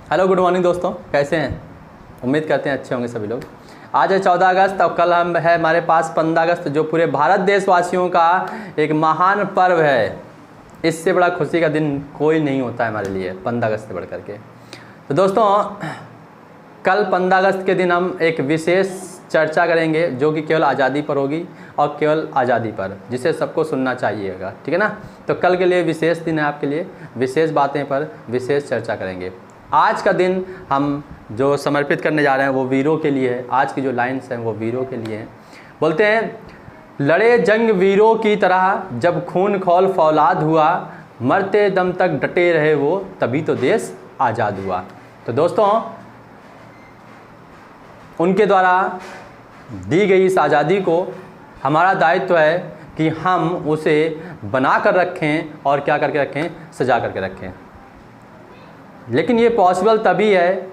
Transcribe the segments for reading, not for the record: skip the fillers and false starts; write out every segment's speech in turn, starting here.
Hello good morning दोस्तों, कैसे हैं? उम्मीद करते हैं अच्छे होंगे सभी लोग। आज है 14 अगस्त और कल हम है हमारे पास 15 अगस्त, जो पूरे भारत देशवासियों का एक महान पर्व है। इससे बड़ा खुशी का दिन कोई नहीं होता है हमारे लिए 15 अगस्त से बढ़ करके। तो दोस्तों, कल 15 अगस्त के दिन हम एक विशेष चर्चा करेंगे जो कि केवल आज़ादी पर होगी और केवल आज़ादी पर, जिसे सबको सुनना चाहिएगा, ठीक है ना। तो कल के लिए विशेष दिन है, आपके लिए विशेष बातें पर विशेष चर्चा करेंगे। आज का दिन हम जो समर्पित करने जा रहे हैं वो वीरों के लिए है। आज की जो लाइन्स हैं वो वीरों के लिए हैं। बोलते हैं, लड़े जंग वीरों की तरह, जब खून खौल फौलाद हुआ, मरते दम तक डटे रहे वो, तभी तो देश आज़ाद हुआ। तो दोस्तों, उनके द्वारा दी गई इस आज़ादी को हमारा दायित्व है कि हम उसे बना कर रखें और क्या करके रखें, सजा करके रखें। लेकिन ये पॉसिबल तभी है,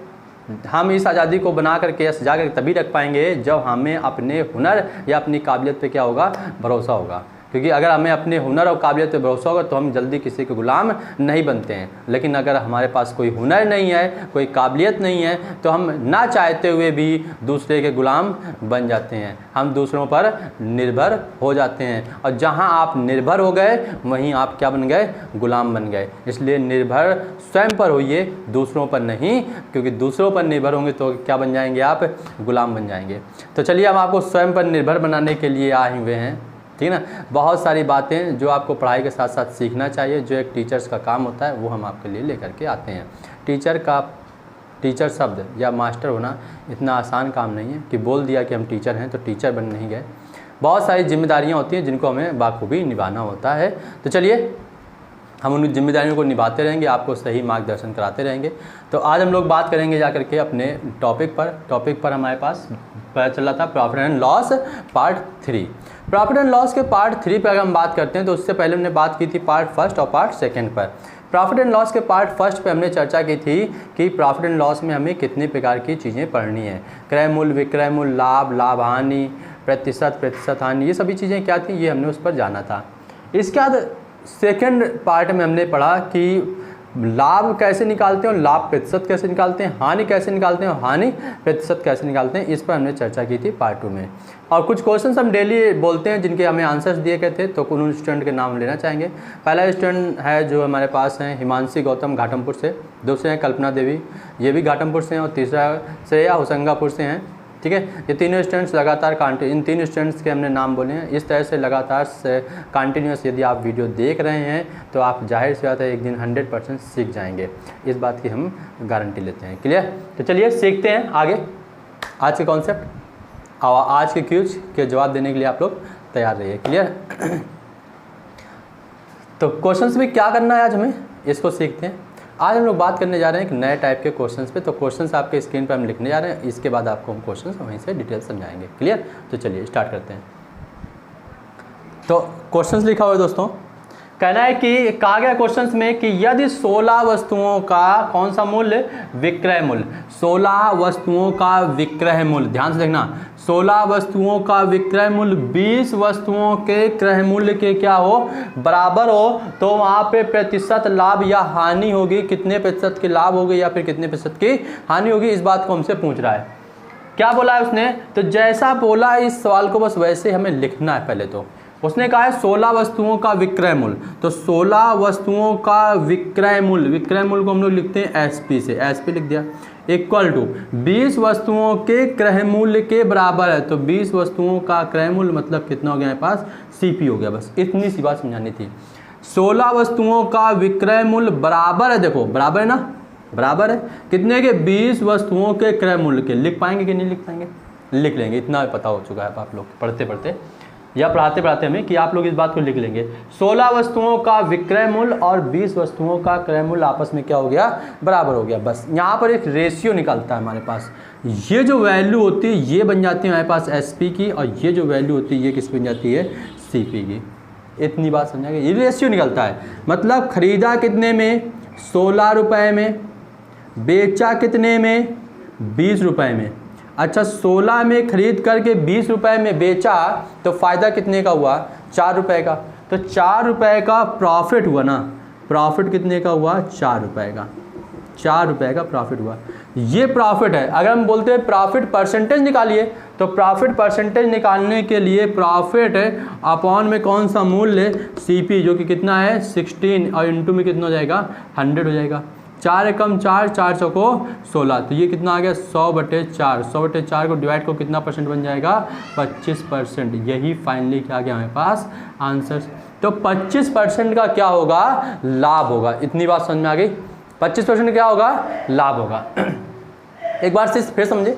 हम इस आज़ादी को बना करके या सजा करके तभी रख पाएंगे जब हमें अपने हुनर या अपनी काबिलियत पे क्या होगा, भरोसा होगा। क्योंकि अगर हमें अपने हुनर और काबिलियत पे भरोसा होगा तो हम जल्दी किसी के गुलाम नहीं बनते हैं। लेकिन अगर हमारे पास कोई हुनर नहीं है, कोई काबिलियत नहीं है, तो हम ना चाहते हुए भी दूसरे के गुलाम बन जाते हैं। हम दूसरों पर निर्भर हो जाते हैं, और जहां आप निर्भर हो गए वहीं आप क्या बन गए, गुलाम बन गए। इसलिए निर्भर स्वयं पर होइए, दूसरों पर नहीं, क्योंकि दूसरों पर निर्भर होंगे तो क्या बन जाएंगे, आप गुलाम बन जाएंगे। तो चलिए, हम आपको स्वयं पर निर्भर बनाने के लिए आए हुए हैं, ठीक है ना। बहुत सारी बातें जो आपको पढ़ाई के साथ साथ सीखना चाहिए, जो एक टीचर्स का काम होता है, वो हम आपके लिए लेकर के आते हैं। टीचर शब्द या मास्टर होना इतना आसान काम नहीं है कि बोल दिया कि हम टीचर हैं तो टीचर बन नहीं गए। बहुत सारी जिम्मेदारियां होती हैं जिनको हमें बाखूबी निभाना होता है। तो चलिए, हम उन जिम्मेदारियों को निभाते रहेंगे, आपको सही मार्गदर्शन कराते रहेंगे। तो आज हम लोग बात करेंगे जा करके अपने टॉपिक पर हमारे पास पता चला था profit and loss part 3। Profit and loss के पार्ट 3 पर अगर हम बात करते हैं तो उससे पहले हमने बात की थी पार्ट 1 और पार्ट 2 पर। प्रॉफिट एंड लॉस के पार्ट 1 पे हमने चर्चा की थी कि प्रॉफिट एंड लॉस में हमें कितने प्रकार की चीज़ें पढ़नी है। क्रय मूल्य, विक्रय मूल्य, लाभ, लाभ हानि, प्रतिशत हानि, ये सभी चीज़ें क्या थी, ये हमने उस पर जाना था। इसके बाद सेकंड पार्ट में हमने पढ़ा कि लाभ कैसे निकालते हैं और लाभ प्रतिशत कैसे निकालते हैं, हानि कैसे निकालते हैं और हानि प्रतिशत कैसे निकालते हैं। इस पर हमने चर्चा की थी पार्ट 2 में। और कुछ क्वेश्चंस हम डेली बोलते हैं जिनके हमें आंसर्स दिए गए थे, तो उन स्टूडेंट के नाम लेना चाहेंगे। पहला स्टूडेंट है जो हमारे पास हैं हिमांशी गौतम घाटमपुर से, दूसरे हैं कल्पना देवी, ये भी घाटमपुर से हैं, और तीसरा श्रेया होशंगापुर से हैं, ठीक है। ये तीनों स्टूडेंट्स लगातार इन तीन स्टूडेंट्स के हमने नाम बोले हैं। इस तरह से लगातार से कंटिन्यूस यदि आप वीडियो देख रहे हैं तो आप जाहिर सी बात है एक दिन 100% सीख जाएंगे, इस बात की हम गारंटी लेते हैं। क्लियर? तो चलिए सीखते हैं आगे आज के कॉन्सेप्ट और आज के क्यूज के जवाब देने के लिए आप लोग तैयार रहिए। क्लियर? तो क्वेश्चंस में क्या करना है आज हमें, इसको सीखते हैं। आज हम लोग बात करने जा रहे हैं एक नए टाइप के क्वेश्चंस पे। तो क्वेश्चंस आपके स्क्रीन पर हम लिखने जा रहे हैं, इसके बाद आपको हम क्वेश्चंस वहीं से डिटेल समझाएंगे। क्लियर? तो चलिए स्टार्ट करते हैं। तो क्वेश्चंस लिखा हुआ है दोस्तों, कहना है कि कहा गया क्वेश्चंस में कि यदि 16 वस्तुओं का कौन सा मूल्य, विक्रय मूल्य, 16 वस्तुओं का विक्रय मूल्य, ध्यान से देखना, 16 वस्तुओं का विक्रय मूल्य 20 वस्तुओं के क्रय मूल्य के क्या हो, बराबर हो, तो वहाँ पे प्रतिशत लाभ या हानि होगी, कितने प्रतिशत की लाभ होगी या फिर कितने प्रतिशत की हानि होगी, इस बात को हमसे पूछ रहा है। क्या बोला है उसने? तो जैसा बोला इस सवाल को बस वैसे हमें लिखना है। पहले तो उसने कहा है 16 वस्तुओं का विक्रय मूल्य, तो 16 वस्तुओं का विक्रय मूल्य, विक्रय मूल्य को हम लोग लिखते हैं एसपी से, एसपी लिख दिया, इक्वल टू 20 वस्तुओं के क्रय मूल्य के बराबर है। तो 20 वस्तुओं का क्रय मूल्य मतलब कितना हो गया हमारे पास, सीपी हो गया। बस इतनी सी बात समझानी थी। 16 वस्तुओं का विक्रय मूल्य बराबर है, देखो बराबर है ना, बराबर है कितने के, 20 वस्तुओं के क्रय मूल्य के। लिख पाएंगे कि नहीं लिख पाएंगे? लिख लेंगे, इतना पता हो चुका है आप लोग पढ़ते पढ़ते या पढ़ाते पढ़ाते हमें कि आप लोग इस बात को लिख लेंगे। 16 वस्तुओं का विक्रय मूल्य और 20 वस्तुओं का क्रय मूल्य आपस में क्या हो गया, बराबर हो गया। बस यहाँ पर एक रेशियो निकलता है हमारे पास, ये जो वैल्यू होती है ये बन जाती है हमारे पास एसपी की, और ये जो वैल्यू होती है ये किस बन जाती है, सीपी की। इतनी बात समझाएंगे, ये रेशियो निकलता है। मतलब खरीदा कितने में, 16 रुपये में, बेचा कितने में, 20 रुपये में। अच्छा, 16 में खरीद करके 20 रुपये में बेचा तो फ़ायदा कितने का हुआ, 4 रुपये का। तो 4 रुपये का प्रॉफिट हुआ ना, प्रॉफिट कितने का हुआ, 4 रुपये का। 4 रुपए का प्रॉफिट हुआ। ये प्रॉफिट है। अगर हम बोलते हैं प्रॉफिट परसेंटेज निकालिए, तो प्रॉफिट परसेंटेज निकालने के लिए प्रॉफिट अपॉन में कौन सा मूल्य, सीपी, जो कि कितना है 16, और इंटू में कितना हो जाएगा 100 हो जाएगा। 4 एकम 4, 4 चौको 16, तो ये कितना आ गया 100/4। 100/4 को डिवाइड को कितना परसेंट बन जाएगा 25%। यही फाइनली क्या आ गया हमारे पास आंसर। तो 25% का क्या होगा, लाभ होगा। इतनी बात समझ में आ गई। 25% क्या होगा, लाभ होगा। एक बार से फिर समझे,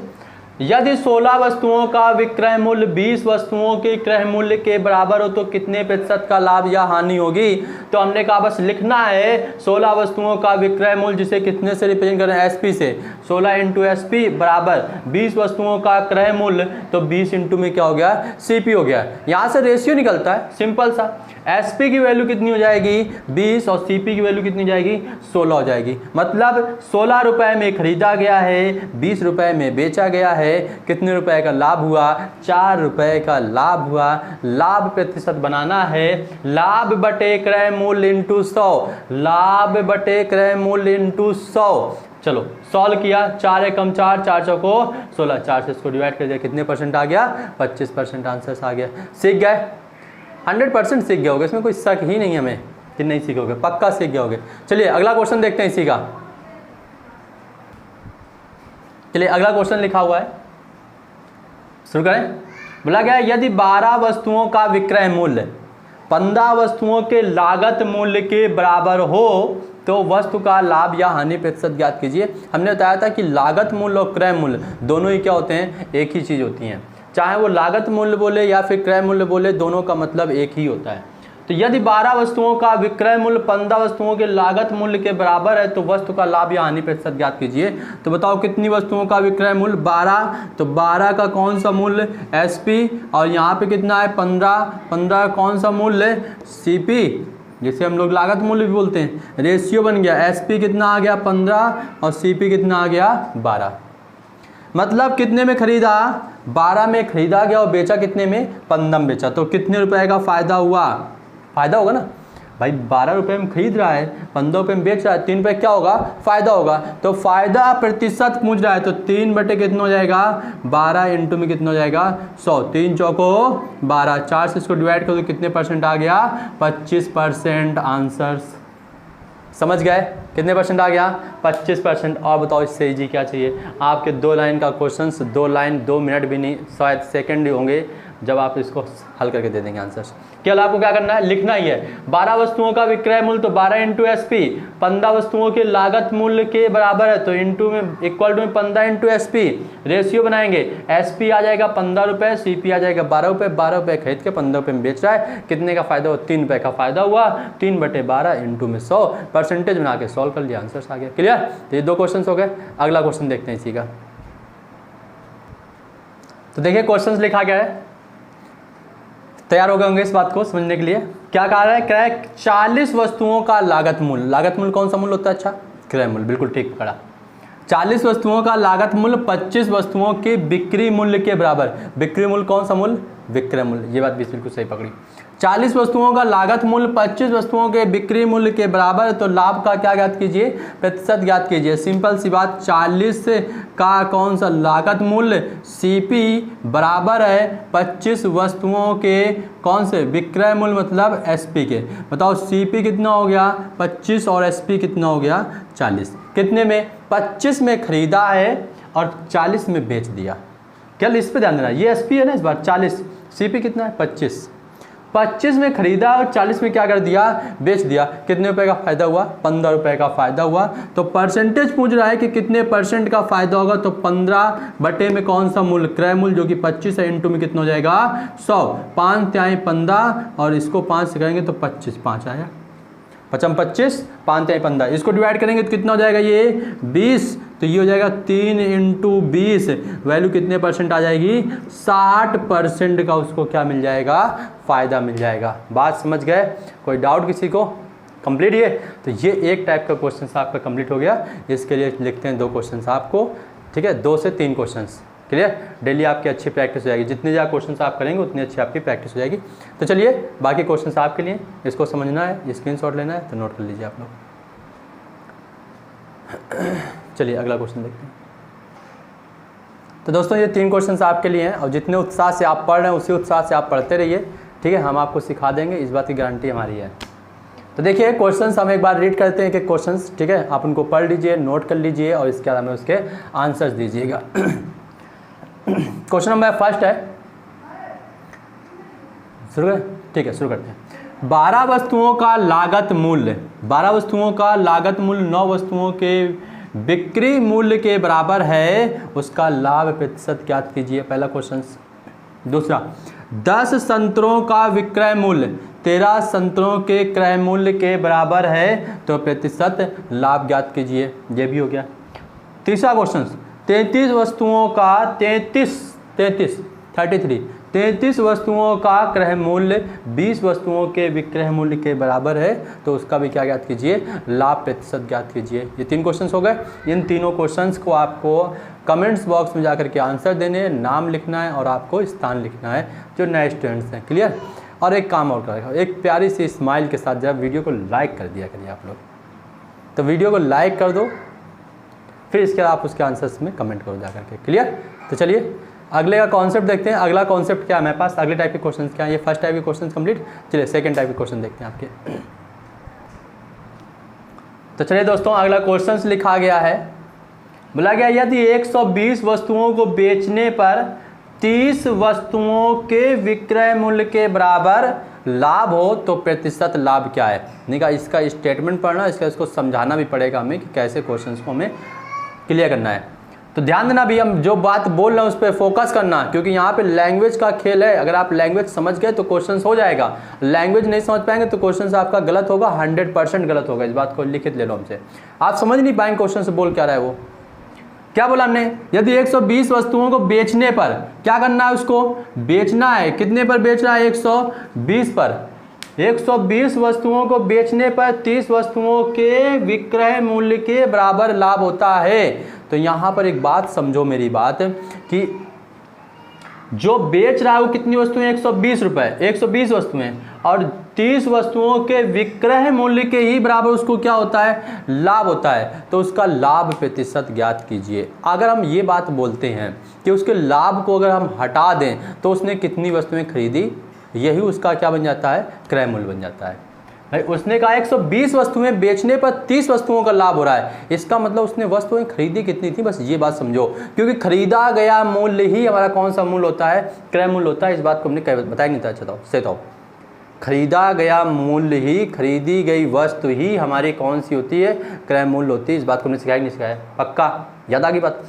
यदि 16 वस्तुओं का विक्रय मूल्य 20 वस्तुओं के क्रय मूल्य के बराबर हो तो कितने प्रतिशत का लाभ या हानि होगी। तो हमने कहा बस लिखना है 16 वस्तुओं का विक्रय मूल्य, जिसे कितने से रिप्रेजेंट करें, एसपी से। 16 इंटू एसपी बराबर 20 वस्तुओं का क्रय मूल्य, तो 20 इंटू में क्या हो गया, सीपी हो गया। यहाँ से रेशियो निकलता है सिंपल सा। एसपी की वैल्यू कितनी हो जाएगी 20, और सीपी की वैल्यू कितनी हो जाएगी 16 हो जाएगी। मतलब 16 रुपए में खरीदा गया है, 20 रुपए में बेचा गया है, कितने रुपए का लाभ हुआ, 4 रुपए का लाभ हुआ। लाभ प्रतिशत बनाना है, लाभ बटे क्रय मूल्य इंटू 100, लाभ बटे क्रय मूल्य इंटू 100। चलो सॉल्व किया, 4 एकम 4, 4 चौको 16, 4 से इसको डिवाइड कर दिया, कितने परसेंट आ गया 25% आंसर आ गया। सीख गए, 100% सीख गए होगे, इसमें कोई शक ही नहीं हमें कि नहीं सीखोगे, पक्का सीख गए होगे। चलिए अगला क्वेश्चन देखते हैं इसी का। चलिए अगला क्वेश्चन लिखा हुआ है, शुरू करें। बोला गया यदि 12 वस्तुओं का विक्रय मूल्य 15 वस्तुओं के लागत मूल्य के बराबर हो तो वस्तु का लाभ या हानि प्रतिशत ज्ञात कीजिए। हमने बताया था कि लागत मूल्य और क्रय मूल्य दोनों ही क्या होते हैं, एक ही चीज होती हैं। चाहे वो लागत मूल्य बोले या फिर क्रय मूल्य बोले, दोनों का मतलब एक ही होता है। तो यदि 12 वस्तुओं का विक्रय मूल्य 15 वस्तुओं के लागत मूल्य के बराबर है तो वस्तु का लाभ या हानि प्रतिशत ज्ञात कीजिए। तो बताओ कितनी वस्तुओं का विक्रय मूल्य 12, तो 12 का कौन सा मूल्य एसपी, और यहाँ पे कितना है 15, 15 कौन सा मूल्य सीपी, जिसे हम लोग लागत मूल्य भी बोलते हैं। रेशियो बन गया, एसपी कितना आ गया 15 और सीपी कितना आ गया 12। मतलब कितने में खरीदा, 12 में खरीदा गया और बेचा कितने में, 15 में बेचा। तो कितने रुपए का फायदा हुआ, फायदा होगा ना भाई। 12 रुपए में खरीद रहा है, 15 रुपए में बेच रहा है, 3 रुपए क्या होगा, फायदा होगा। तो फायदा प्रतिशत पूछ रहा है, तो 3 बटे कितना हो जाएगा 12 इंटू में कितना हो जाएगा 100, 3 चौको 12, 4 से इसको डिवाइड कर दो, कितने परसेंट आ गया 25% आंसर। समझ गए कितने परसेंट आ गया 25%। और बताओ इससे इजी क्या चाहिए। आपके 2 लाइन का क्वेश्चन, 2 लाइन 2 मिनट भी नहीं, शायद सेकंड ही होंगे जब आप इसको हल करके दे देंगे आंसर। केवल आपको क्या करना है, लिखना ही है 12 वस्तुओं का विक्रय मूल्य तो 12 इंटू एसपी, 15 वस्तुओं के लागत मूल्य के बराबर है तो इंटू में इक्वल टू में 15 इंटू एसपी। रेशियो बनाएंगे, एसपी आ जाएगा 15 रुपए, सीपी आ जाएगा 12 रुपए। 12 रुपए खरीद के 15 रुपए में बेच रहा है, कितने का फायदा हुआ 3 रुपए का फायदा हुआ। 3 बटे 12 इंटू में 100, परसेंटेज बना के सॉल्व कर लिया, आंसर आ गया। क्लियर। तो ये 2 क्वेश्चन हो गए। अगला क्वेश्चन देखते हैं इसी का। तो देखिए क्वेश्चन लिखा गया है, तैयार हो गए होंगे इस बात को समझने के लिए। क्या कहा है, क्रय 40 वस्तुओं का लागत मूल्य, लागत मूल्य कौन सा मूल्य होता है, अच्छा क्रय मूल्य, बिल्कुल ठीक पकड़ा। 40 वस्तुओं का लागत मूल्य 25 वस्तुओं के बिक्री मूल्य के बराबर। बिक्री मूल्य कौन सा मूल्य, विक्रय मूल्य, ये बात भी बिल्कुल सही पकड़ी। 40 वस्तुओं का लागत मूल्य 25 वस्तुओं के बिक्री मूल्य के बराबर, तो लाभ का क्या ज्ञात कीजिए, प्रतिशत ज्ञात कीजिए। सिंपल सी बात, 40 का कौन सा लागत मूल्य सीपी बराबर है 25 वस्तुओं के कौन से विक्रय मूल्य मतलब एसपी के। बताओ सीपी कितना हो गया 25 और एसपी कितना हो गया 40। कितने में, 25 में खरीदा है और 40 में बेच दिया। क्या इस पे ध्यान देना, ये एसपी है ना इस बार 40, सीपी कितना है 25। 25 में खरीदा और 40 में क्या कर दिया, बेच दिया। कितने रुपए का फायदा हुआ, 15 रुपए का फायदा हुआ। तो परसेंटेज पूछ रहा है कि कितने परसेंट का फायदा होगा, तो 15 बटे में कौन सा मूल्य, क्रय मूल्य जो कि 25 है, इंटू में कितना हो जाएगा 100। 5 त्याई 15 और इसको 5 से करेंगे तो 25, 5 आया 25, 5 त्याई 15, इसको डिवाइड करेंगे तो कितना हो जाएगा ये 20। तो ये हो जाएगा 3 इंटू 20, वैल्यू कितने परसेंट आ जाएगी 60% का उसको क्या मिल जाएगा, फायदा मिल जाएगा। बात समझ गए, कोई डाउट किसी को, कंप्लीट ये। तो ये एक टाइप का क्वेश्चन आपका कंप्लीट हो गया। इसके लिए लिखते हैं 2 क्वेश्चन आपको, ठीक है, 2 से 3 क्वेश्चन। क्लियर। डेली आपकी अच्छी प्रैक्टिस हो जाएगी, जितने ज़्यादा क्वेश्चन आप करेंगे उतनी अच्छी आपकी प्रैक्टिस हो जाएगी। तो चलिए बाकी क्वेश्चन आपके लिए, इसको समझना है, स्क्रीनशॉट लेना है तो नोट कर लीजिए आप लोग। चलिए अगला क्वेश्चन देखते हैं। तो दोस्तों ये 3 क्वेश्चंस आपके लिए हैं और जितने उत्साह से आप पढ़ रहे हैं उसी उत्साह से आप पढ़ते रहिए, ठीक है। हम आपको सिखा देंगे, इस बात की गारंटी हमारी है। तो देखिए क्वेश्चंस हम एक बार रीड करते हैं कि क्वेश्चंस, ठीक है। आप उनको पढ़ लीजिए, नोट कर लीजिए और इसके बाद हमें उसके आंसर्स दीजिएगा। क्वेश्चन नंबर फर्स्ट है, शुरू करें? ठीक है, शुरू करते हैं। 12 वस्तुओं का लागत मूल्य, 12 वस्तुओं का लागत मूल्य 9 वस्तुओं के बिक्री मूल्य के बराबर है, उसका लाभ प्रतिशत ज्ञात कीजिए। पहला क्वेश्चन। दूसरा, 10 संतरों का विक्रय मूल्य 13 संतरों के क्रय मूल्य के बराबर है, तो प्रतिशत लाभ ज्ञात कीजिए। ये भी हो गया। तीसरा क्वेश्चन, 33 वस्तुओं का 33 वस्तुओं का क्रय मूल्य 20 वस्तुओं के विक्रय मूल्य के बराबर है, तो उसका भी क्या ज्ञात कीजिए? लाभ प्रतिशत ज्ञात कीजिए। ये 3 क्वेश्चंस हो गए। इन तीनों क्वेश्चंस को आपको कमेंट्स बॉक्स में जाकर के आंसर देने हैं, नाम लिखना है और आपको स्थान लिखना है जो नए स्टूडेंट्स हैं। क्लियर? और एक काम और करेगा, एक प्यारी सी स्माइल के साथ जब वीडियो को लाइक कर दिया करिए आप लोग। तो वीडियो को लाइक कर दो, फिर इसके बाद आप उसके आंसर्स में कमेंट करो जाकर के। क्लियर? तो चलिए अगले का कॉन्सेप्ट देखते हैं। अगला कॉन्सेप्ट क्या है मेरे पास, अगले टाइप के क्वेश्चन क्या है? ये फर्स्ट टाइप के क्वेश्चन कंप्लीट। चलिए सेकंड टाइप के क्वेश्चन देखते हैं आपके। तो चलिए दोस्तों, अगला क्वेश्चन लिखा गया है, बोला गया यदि 120 वस्तुओं को बेचने पर 30 वस्तुओं के विक्रय मूल्य के बराबर लाभ हो तो प्रतिशत लाभ क्या है? नहीं कहा, इसका स्टेटमेंट पढ़ना, इसको समझाना भी पड़ेगा हमें कि कैसे क्वेश्चन को हमें क्लियर करना है। तो ध्यान देना भी, हम जो बात बोल रहे हैं उस पर फोकस करना, क्योंकि यहाँ पे लैंग्वेज का खेल है। अगर आप लैंग्वेज समझ गए तो क्वेश्चन हो जाएगा, लैंग्वेज नहीं समझ पाएंगे तो क्वेश्चन आपका गलत होगा, 100% गलत होगा। इस बात को लिखित ले लो हमसे, आप समझ नहीं पाएंगे क्वेश्चन से बोल क्या रहा है वो। क्या बोला हमने? यदि 120 वस्तुओं को बेचने पर क्या करना है? उसको बेचना है। कितने पर बेचना है? 120 पर। 120 वस्तुओं को बेचने पर 30 वस्तुओं के विक्रय मूल्य के बराबर लाभ होता है। तो यहां पर एक बात समझो मेरी बात, कि जो बेच रहा है वो कितनी वस्तुएं? 120 रुपए, 120 वस्तुएं, और 30 वस्तुओं के विक्रय मूल्य के ही बराबर उसको क्या होता है? लाभ होता है। तो उसका लाभ प्रतिशत ज्ञात कीजिए। अगर हम ये बात बोलते हैं कि उसके लाभ को अगर हम हटा दें तो उसने कितनी वस्तुएं खरीदी, यही उसका क्या बन जाता है? क्रय मूल्य बन जाता है। भाई उसने कहा 120 वस्तुएं बेचने पर 30 वस्तुओं का लाभ हो रहा है, इसका मतलब उसने वस्तुएं खरीदी कितनी थी, बस ये बात समझो। क्योंकि खरीदा गया मूल्य ही हमारा कौन सा मूल्य होता है? क्रय मूल्य होता है। इस बात को हमने बताया नहीं था। अच्छा से तो खरीदा गया मूल्य ही, खरीदी गई वस्तु ही हमारी कौन सी होती है? क्रय मूल्य होती है। इस बात को हमने सिखाया नहीं सिखाया? पक्का याद आ गई बात।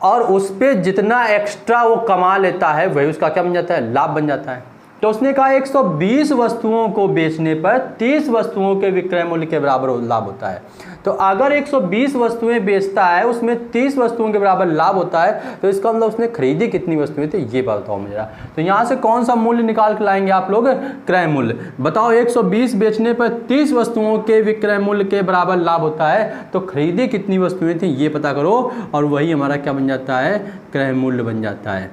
और उस पर जितना एक्स्ट्रा वो कमा लेता है वही उसका क्या बन जाता है? लाभ बन जाता है। तो उसने कहा 120 वस्तुओं को बेचने पर 30 वस्तुओं के विक्रय मूल्य के बराबर लाभ होता है। तो अगर 120 वस्तुएं बेचता है, उसमें 30 वस्तुओं के बराबर लाभ होता है, तो इसका मतलब उसने खरीदी कितनी वस्तुएं थी, ये बताओ मुझे। तो यहां से कौन सा मूल्य निकाल के लाएंगे आप लोग? क्रय मूल्य। बताओ 120 बेचने पर 30 वस्तुओं के विक्रय मूल्य के बराबर लाभ होता है, तो खरीदी कितनी वस्तुएं थी ये पता करो, और वही हमारा क्या बन जाता है? क्रय मूल्य बन जाता है।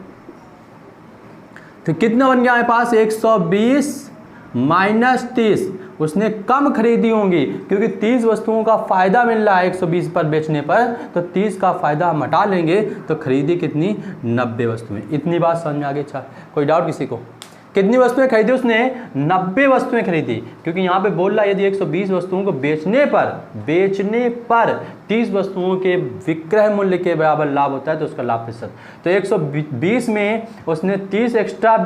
तो कितना बन गया हमारे पास? 120 माइनस 30, उसने कम खरीदी होंगी क्योंकि 30 वस्तुओं का फायदा मिल रहा है 120 पर बेचने पर, तो 30 का फायदा हम हटा लेंगे तो खरीदी कितनी? 90 वस्तुएं। इतनी बात समझ में आ गई? अच्छा, कोई डाउट किसी को? कितनी वस्तुएं खरीदी उसने? 90 वस्तुएं खरीदी, क्योंकि यहाँ पे बोल रहा है यदि 120 वस्तुओं को बेचने पर 30 वस्तुओं के विक्रय मूल्य के बराबर लाभ होता है, तो उसका लाभ प्रतिशत। तो 120 में उसने 30 एक्स्ट्रा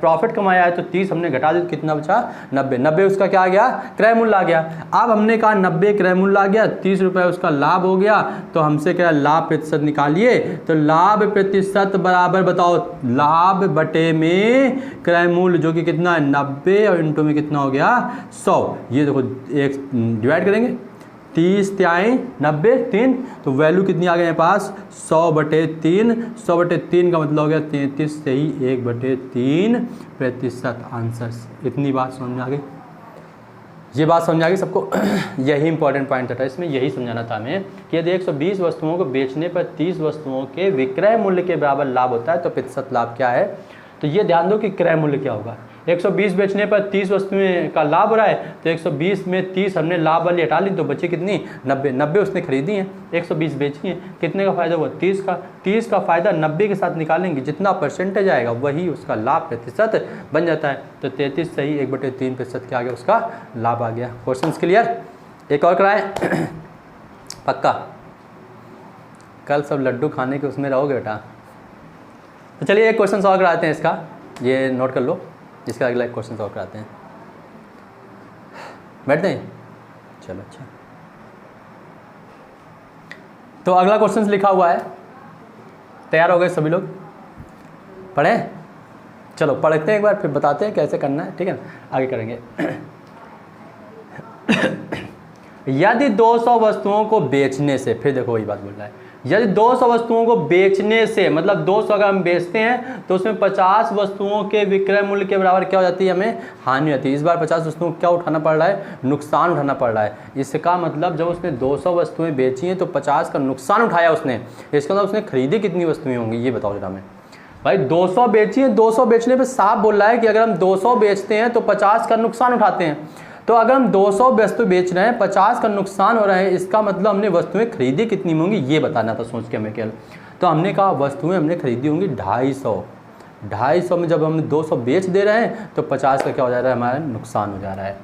प्रॉफिट कमाया है, तो 30 हमने घटा दिया, कितना बचा? 90। 90 उसका क्या आ गया? क्रय मूल्य आ गया। अब हमने कहा 90 क्रय मूल्य आ गया, 30 रुपये उसका लाभ हो गया, तो हमसे क्या लाभ प्रतिशत निकालिए। तो लाभ प्रतिशत बराबर बताओ, लाभ बटे में क्रय मूल्य, जो कि कितना है? 90, और इंटू में कितना हो गया? 100। ये देखो एक डिवाइड करेंगे, 30 त्याई 90, 3, तो वैल्यू कितनी आ गई मेरे पास? 100/3। 100/3 का मतलब हो गया 33 से ही 1/3 प्रतिशत आंसर। इतनी बात समझ में आ गई? ये बात समझ आ गई सबको? यही इंपॉर्टेंट पॉइंट था इसमें, यही समझाना था हमें कि यदि 120 वस्तुओं को बेचने पर 30 वस्तुओं के विक्रय मूल्य के बराबर लाभ होता है, तो प्रतिशत लाभ क्या है? तो ये ध्यान दो कि क्रय मूल्य क्या होगा। 120 बेचने पर 30 वस्तुएं का लाभ हो रहा है, तो 120 में 30 हमने लाभ वाली हटा ली तो बची कितनी 90 उसने खरीदी हैं, 120 बेची हैं, कितने का फायदा हुआ 30 का फायदा 90 के साथ निकालेंगे, जितना परसेंटेज आएगा वही उसका लाभ प्रतिशत बन जाता है। तो 33 सही 1/3% क्या आ गया उसका लाभ आ गया। Question clear? एक और कराएं पक्का, कल सब लड्डू खाने के उसमें रहोगे बेटा। तो चलिए एक क्वेश्चन सॉल्व कराते हैं, इसका ये नोट कर लो, इसका अगला एक क्वेश्चन सॉल्व कराते हैं। बैठते हैं, चलो अच्छा। तो अगला क्वेश्चन लिखा हुआ है, तैयार हो गए सभी लोग? पढ़ें? चलो पढ़ते हैं एक बार, फिर बताते हैं कैसे करना है, ठीक है ना, आगे करेंगे। यदि 200 वस्तुओं को बेचने से, फिर देखो वही बात बोल रहा है, यदि 200 वस्तुओं को बेचने से, मतलब 200 अगर हम बेचते हैं तो उसमें 50 वस्तुओं के विक्रय मूल्य के बराबर क्या हो जाती है, हमें हानि होती है। इस बार 50 वस्तुओं को क्या उठाना पड़ रहा है, नुकसान उठाना पड़ रहा है। इसका मतलब जब उसने 200 वस्तुएं बेची हैं तो 50 का नुकसान उठाया उसने, इसका मतलब उसने खरीदी कितनी वस्तुएं होंगी ये बताओ जरा हमें। भाई 200 बेची है, 200 बेचने पे साफ बोल रहा है कि अगर हम 200 बेचते हैं तो 50 का नुकसान उठाते हैं। तो अगर हम 200 वस्तु बेच रहे हैं, 50 का नुकसान हो रहा है, इसका मतलब हमने वस्तुएं खरीदी कितनी होंगी ये बताना था सोच के हमें केवल। तो हमने कहा वस्तुएं हमने खरीदी होंगी 250 में जब हम 200 बेच दे रहे हैं तो 50 का क्या हो जा रहा है, हमारा नुकसान हो जा रहा है।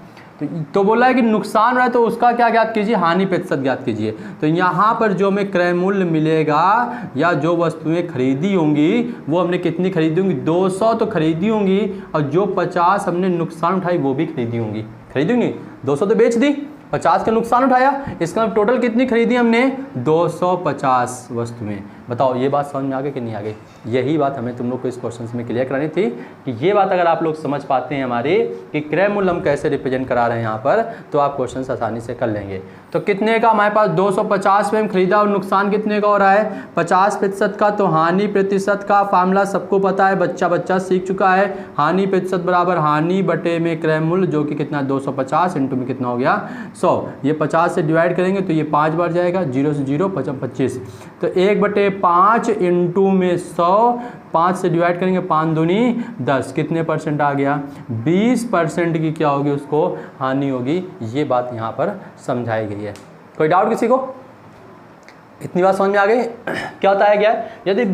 तो बोला है कि नुकसान हो रहा है तो उसका क्या ज्ञात कीजिए, हानि प्रतिशत ज्ञात कीजिए। तो यहाँ पर जो हमें क्रय मूल्य मिलेगा या जो वस्तुएं खरीदी होंगी वो हमने कितनी खरीदी होंगी, 200 तो खरीदी होंगी, और जो 50 हमने नुकसान उठाई वो भी खरीदी होंगी। 200 तो बेच दी, 50 का नुकसान उठाया, इसका टोटल कितनी खरीदी हमने, 250 वस्तुएं। बताओ ये बात समझ में आ गई कि नहीं आ गई? यही बात हमें तुम लोग को इस क्वेश्चन में क्लियर करानी थी कि ये बात अगर आप लोग समझ पाते हैं हमारे कि क्रय मूल्य हम कैसे रिप्रेजेंट करा रहे हैं यहाँ पर, तो आप क्वेश्चन आसानी से कर लेंगे। तो कितने का हमारे पास 250 में हम खरीदा और नुकसान कितने का हो रहा है, 50% का। तो हानि प्रतिशत का फार्मूला सबको पता है, बच्चा सीख चुका है। हानि प्रतिशत बराबर हानि बटे में क्रय मूल्य, जो कि कितना 250 इंटू में कितना हो गया 100। ये 50 से डिवाइड करेंगे तो ये 5 बार जाएगा, 0 से 0 25, तो 1/5 इंटू में 100, 5 से डिवाइड करेंगे 5 दूनी 10, कितने परसेंट आ गया, 20% की क्या होगी उसको हानि होगी। ये बात यहाँ पर समझाई गई है। कोई डाउट किसी को? इतनी बात समझ में आ गई? क्या होता है क्या, यदि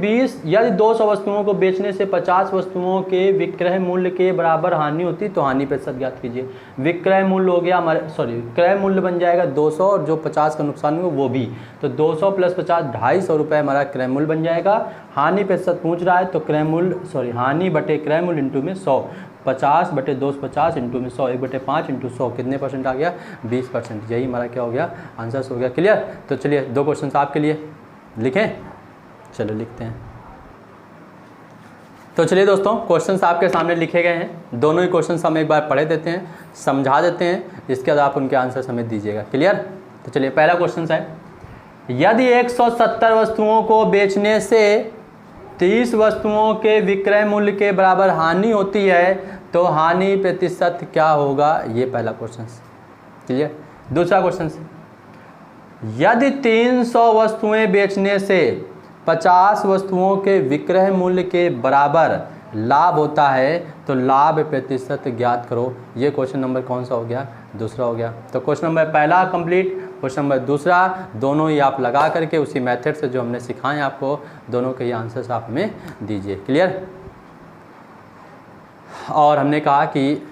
200 वस्तुओं को बेचने से 50 वस्तुओं के विक्रय मूल्य के बराबर हानि होती तो हानि प्रतिशत ज्ञात कीजिए। विक्रय मूल्य हो गया हमारे, क्रय मूल्य बन जाएगा 200 और जो 50 का नुकसान हुआ वो भी, तो 200 + 50 250 रुपये हमारा क्रय मूल्य बन जाएगा। हानि प्रतिशत पूछ रहा है तो हानि बटे क्रय मूल्य इंटू में 100, 50 बटे 250 इंटू में 100, 1/5 इंटू 100, कितने परसेंट आ गया, 20%। यही हमारा क्या हो गया, आंसर हो गया। क्लियर? तो चलिए 2 क्वेश्चन आपके लिए लिखें, चलो लिखते हैं। तो चलिए दोस्तों क्वेश्चंस आपके सामने लिखे गए हैं, दोनों ही क्वेश्चंस हम एक बार पढ़े देते हैं, समझा देते हैं, इसके बाद आप उनके आंसर हमें दीजिएगा। क्लियर? तो चलिए पहला क्वेश्चन है, यदि 170 वस्तुओं को बेचने से 30 वस्तुओं के विक्रय मूल्य के बराबर हानि होती है तो हानि प्रतिशत क्या होगा, ये पहला क्वेश्चन। क्लियर? दूसरा क्वेश्चन, यदि 300 वस्तुएं बेचने से 50 वस्तुओं के विक्रय मूल्य के बराबर लाभ होता है तो लाभ प्रतिशत ज्ञात करो। ये क्वेश्चन नंबर कौन सा हो गया, दूसरा हो गया। तो क्वेश्चन नंबर पहला कंप्लीट, क्वेश्चन नंबर दूसरा, दोनों ही आप लगा करके उसी मेथड से जो हमने सिखाए आपको, दोनों के ही आंसर्स आप हमें दीजिए। क्लियर? और हमने कहा कि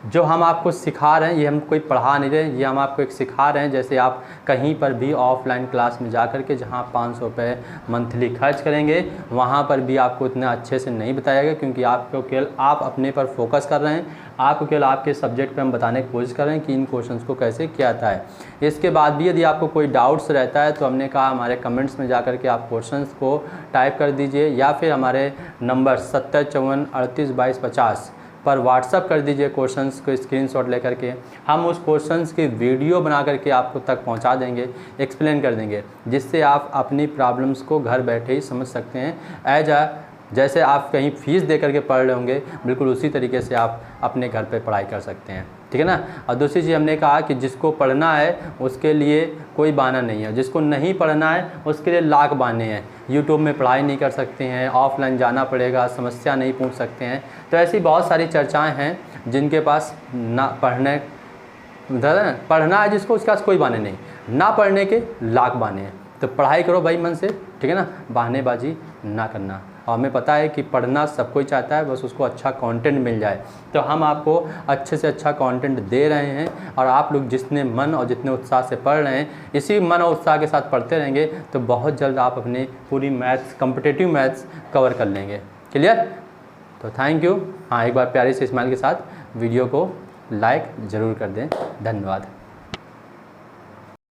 जो हम आपको सिखा रहे हैं ये हम कोई पढ़ा नहीं रहे, ये हम आपको एक सिखा रहे हैं। जैसे आप कहीं पर भी ऑफलाइन क्लास में जा कर के जहाँ 500 रुपये मंथली खर्च करेंगे वहाँ पर भी आपको इतना अच्छे से नहीं बताएगा, क्योंकि आपको केवल आप अपने पर फोकस कर रहे हैं, आपको केवल आपके सब्जेक्ट पे हम बताने की कोशिश कर रहे हैं कि इन क्वेश्चंस को कैसे किया जाता है। इसके बाद भी यदि आपको कोई डाउट्स रहता है तो हमने कहा हमारे कमेंट्स में जा कर के आप क्वेश्चंस को टाइप कर दीजिए, या फिर हमारे नंबर 7054 38 22 50 पर व्हाट्सअप कर दीजिए क्वेश्चंस को स्क्रीनशॉट लेकर के। हम उस क्वेश्चंस की वीडियो बना करके आपको तक पहुंचा देंगे, एक्सप्लेन कर देंगे, जिससे आप अपनी प्रॉब्लम्स को घर बैठे ही समझ सकते हैं। एज अ जैसे आप कहीं फ़ीस दे करके पढ़ रहे होंगे, बिल्कुल उसी तरीके से आप अपने घर पे पढ़ाई कर सकते हैं, ठीक है ना। और दूसरी चीज़ हमने कहा कि जिसको पढ़ना है उसके लिए कोई बहाना नहीं है, जिसको नहीं पढ़ना है उसके लिए लाख बहाने हैं। यूट्यूब में पढ़ाई नहीं कर सकते हैं, ऑफलाइन जाना पड़ेगा, समस्या नहीं पूछ सकते हैं। तो ऐसी बहुत सारी चर्चाएँ हैं जिनके पास ना पढ़ना है जिसको, उसके पास कोई बहाने नहीं, ना पढ़ने के लाख बहाने हैं। तो पढ़ाई करो भाई मन से, ठीक है ना, बहानेबाजी ना करना। और हमें पता है कि पढ़ना सब कोई चाहता है, बस उसको अच्छा कंटेंट मिल जाए। तो हम आपको अच्छे से अच्छा कंटेंट दे रहे हैं, और आप लोग जितने मन और जितने उत्साह से पढ़ रहे हैं, इसी मन और उत्साह के साथ पढ़ते रहेंगे तो बहुत जल्द आप अपने पूरी मैथ्स, कॉम्पिटिटिव मैथ्स कवर कर लेंगे। क्लियर? तो थैंक यू। हाँ, एक बार प्यारी से स्माइल के साथ वीडियो को लाइक ज़रूर कर दें। धन्यवाद।